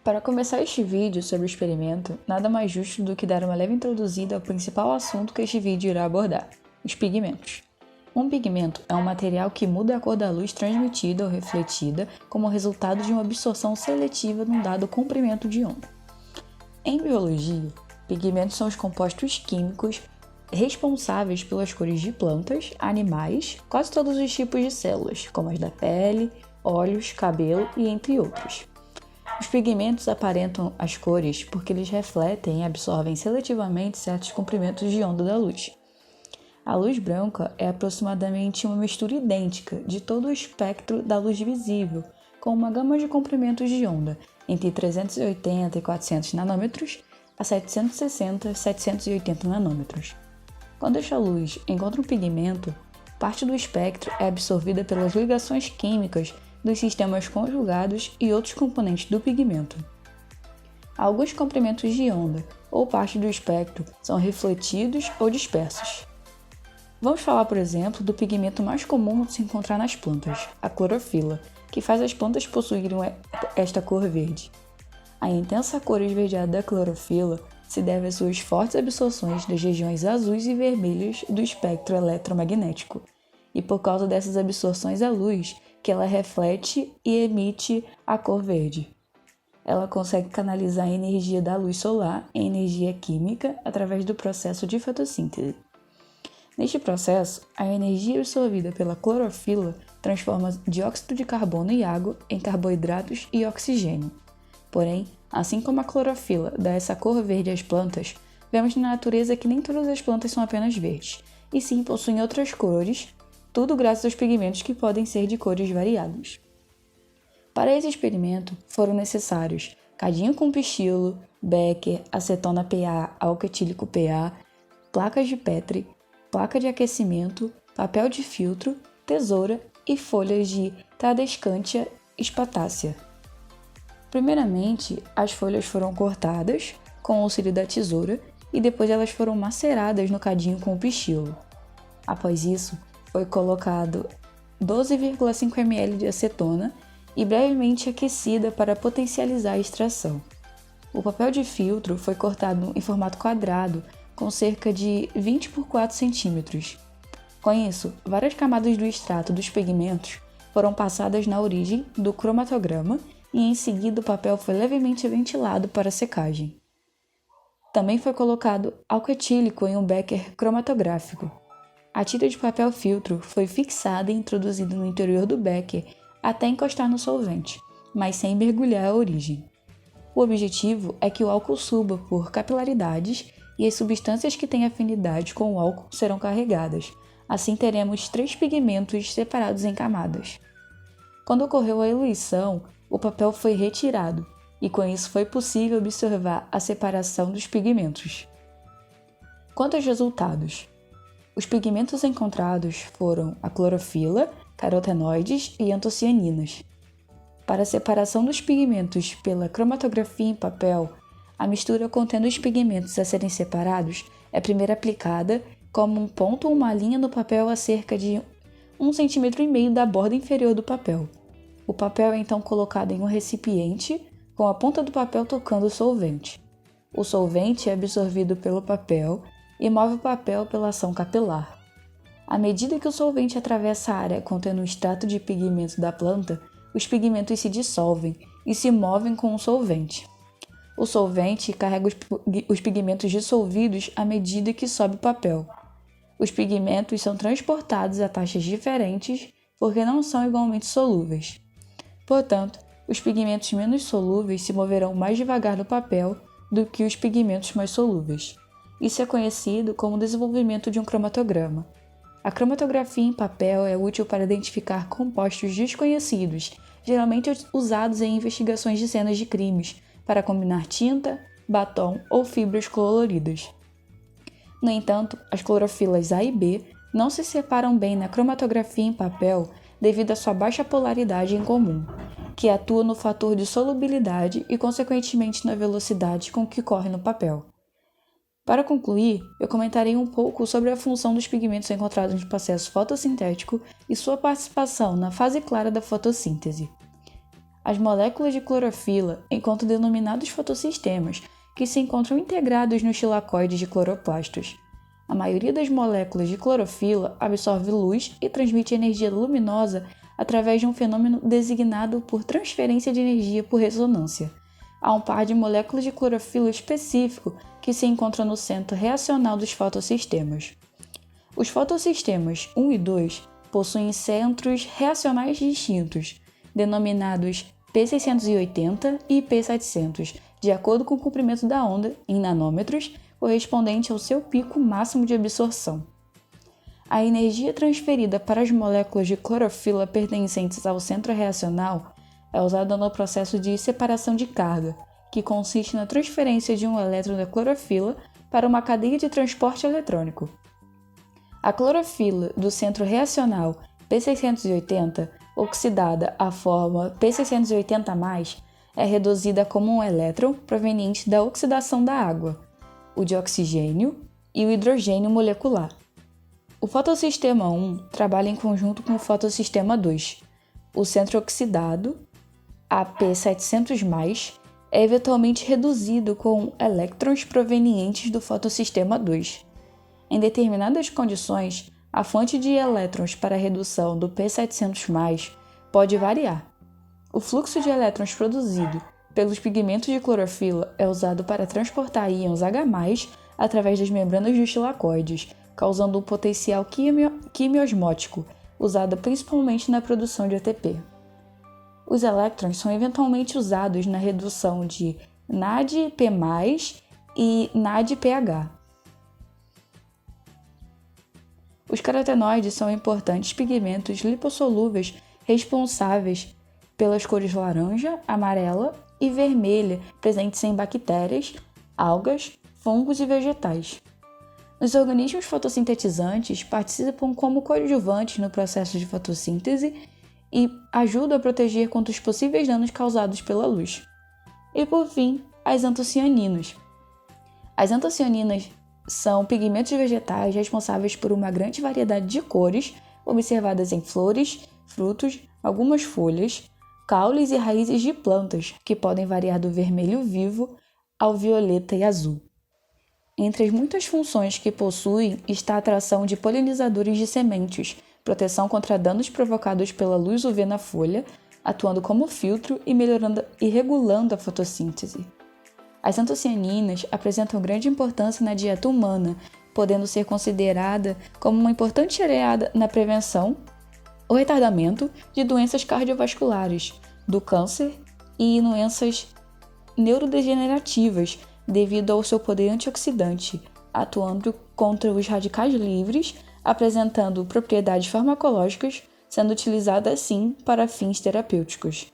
Para começar este vídeo sobre o experimento, nada mais justo do que dar uma leve introduzida ao principal assunto que este vídeo irá abordar: os pigmentos. Um pigmento é um material que muda a cor da luz transmitida ou refletida como resultado de uma absorção seletiva num dado comprimento de onda. Em biologia, pigmentos são os compostos químicos responsáveis pelas cores de plantas, animais, quase todos os tipos de células, como as da pele, olhos, cabelo e entre outros. Os pigmentos aparentam as cores porque eles refletem e absorvem seletivamente certos comprimentos de onda da luz. A luz branca é aproximadamente uma mistura idêntica de todo o espectro da luz visível, com uma gama de comprimentos de onda entre 380 e 400 nanômetros a 760 e 780 nanômetros. Quando esta luz encontra um pigmento, parte do espectro é absorvida pelas ligações químicas dos sistemas conjugados e outros componentes do pigmento. Alguns comprimentos de onda ou parte do espectro são refletidos ou dispersos. Vamos falar, por exemplo, do pigmento mais comum de se encontrar nas plantas, a clorofila, que faz as plantas possuírem esta cor verde. A intensa cor esverdeada da clorofila se deve às suas fortes absorções das regiões azuis e vermelhas do espectro eletromagnético, e por causa dessas absorções à luz, que ela reflete e emite a cor verde. Ela consegue canalizar a energia da luz solar em energia química através do processo de fotossíntese. Neste processo, a energia absorvida pela clorofila transforma dióxido de carbono e água em carboidratos e oxigênio. Porém, assim como a clorofila dá essa cor verde às plantas, vemos na natureza que nem todas as plantas são apenas verdes, e sim possuem outras cores, tudo graças aos pigmentos que podem ser de cores variadas. Para esse experimento, foram necessários cadinho com pichilo, Becker, acetona PA, álcool etílico PA, placas de Petri, placa de aquecimento, papel de filtro, tesoura e folhas de Tradescantia spatácea. Primeiramente, as folhas foram cortadas com o auxílio da tesoura e depois elas foram maceradas no cadinho com o pichilo. Após isso, foi colocado 12,5 ml de acetona e brevemente aquecida para potencializar a extração. O papel de filtro foi cortado em formato quadrado com cerca de 20 por 4 cm. Com isso, várias camadas do extrato dos pigmentos foram passadas na origem do cromatograma e em seguida o papel foi levemente ventilado para secagem. Também foi colocado álcool etílico em um becker cromatográfico. A tira de papel filtro foi fixada e introduzida no interior do becker até encostar no solvente, mas sem mergulhar a origem. O objetivo é que o álcool suba por capilaridades e as substâncias que têm afinidade com o álcool serão carregadas. Assim teremos 3 pigmentos separados em camadas. Quando ocorreu a eluição, o papel foi retirado e com isso foi possível observar a separação dos pigmentos. Quanto aos resultados, os pigmentos encontrados foram a clorofila, carotenoides e antocianinas. Para a separação dos pigmentos pela cromatografia em papel, a mistura contendo os pigmentos a serem separados é primeiro aplicada como um ponto ou uma linha no papel a cerca de 1,5 cm da borda inferior do papel. O papel é então colocado em um recipiente com a ponta do papel tocando o solvente. O solvente é absorvido pelo papel e move o papel pela ação capilar. À medida que o solvente atravessa a área contendo o extrato de pigmento da planta, os pigmentos se dissolvem e se movem com o solvente. O solvente carrega os pigmentos dissolvidos à medida que sobe o papel. Os pigmentos são transportados a taxas diferentes porque não são igualmente solúveis. Portanto, os pigmentos menos solúveis se moverão mais devagar no papel do que os pigmentos mais solúveis. Isso é conhecido como desenvolvimento de um cromatograma. A cromatografia em papel é útil para identificar compostos desconhecidos, geralmente usados em investigações de cenas de crimes, para combinar tinta, batom ou fibras coloridas. No entanto, as clorofilas A e B não se separam bem na cromatografia em papel devido à sua baixa polaridade em comum, que atua no fator de solubilidade e, consequentemente, na velocidade com que corre no papel. Para concluir, eu comentarei um pouco sobre a função dos pigmentos encontrados no processo fotossintético e sua participação na fase clara da fotossíntese. as moléculas de clorofila encontram denominados fotossistemas, que se encontram integrados nos tilacoides de cloroplastos. A maioria das moléculas de clorofila absorve luz e transmite energia luminosa através de um fenômeno designado por transferência de energia por ressonância. Há um par de moléculas de clorofila específico que se encontram no centro reacional dos fotossistemas. Os fotossistemas 1 e 2 possuem centros reacionais distintos, denominados P680 e P700, de acordo com o comprimento da onda, em nanômetros, correspondente ao seu pico máximo de absorção. A energia transferida para as moléculas de clorofila pertencentes ao centro reacional é usada no processo de separação de carga, que consiste na transferência de um elétron da clorofila para uma cadeia de transporte eletrônico. A clorofila do centro reacional P680, oxidada à forma P680+, é reduzida como um elétron proveniente da oxidação da água, o de oxigênio e o hidrogênio molecular. O fotossistema 1 trabalha em conjunto com o fotossistema 2. O centro oxidado, a P700+, é eventualmente reduzido com elétrons provenientes do fotossistema 2. Em determinadas condições, a fonte de elétrons para a redução do P700+, pode variar. O fluxo de elétrons produzido pelos pigmentos de clorofila é usado para transportar íons H+, através das membranas dos tilacoides, causando um potencial quimiosmótico, usado principalmente na produção de ATP. Os elétrons são eventualmente usados na redução de NADP+, e NADPH. Os carotenoides são importantes pigmentos lipossolúveis responsáveis pelas cores laranja, amarela e vermelha presentes em bactérias, algas, fungos e vegetais. Os organismos fotossintetizantes participam como coadjuvantes no processo de fotossíntese e ajudam a proteger contra os possíveis danos causados pela luz. E por fim, as antocianinas. As antocianinas são pigmentos vegetais responsáveis por uma grande variedade de cores observadas em flores, frutos, algumas folhas, caules e raízes de plantas, que podem variar do vermelho vivo ao violeta e azul. Entre as muitas funções que possuem está a atração de polinizadores de sementes, proteção contra danos provocados pela luz UV na folha, atuando como filtro e melhorando e regulando a fotossíntese. As antocianinas apresentam grande importância na dieta humana, podendo ser considerada como uma importante aliada na prevenção ou retardamento de doenças cardiovasculares, do câncer e doenças neurodegenerativas, devido ao seu poder antioxidante, atuando contra os radicais livres, apresentando propriedades farmacológicas, sendo utilizada assim para fins terapêuticos.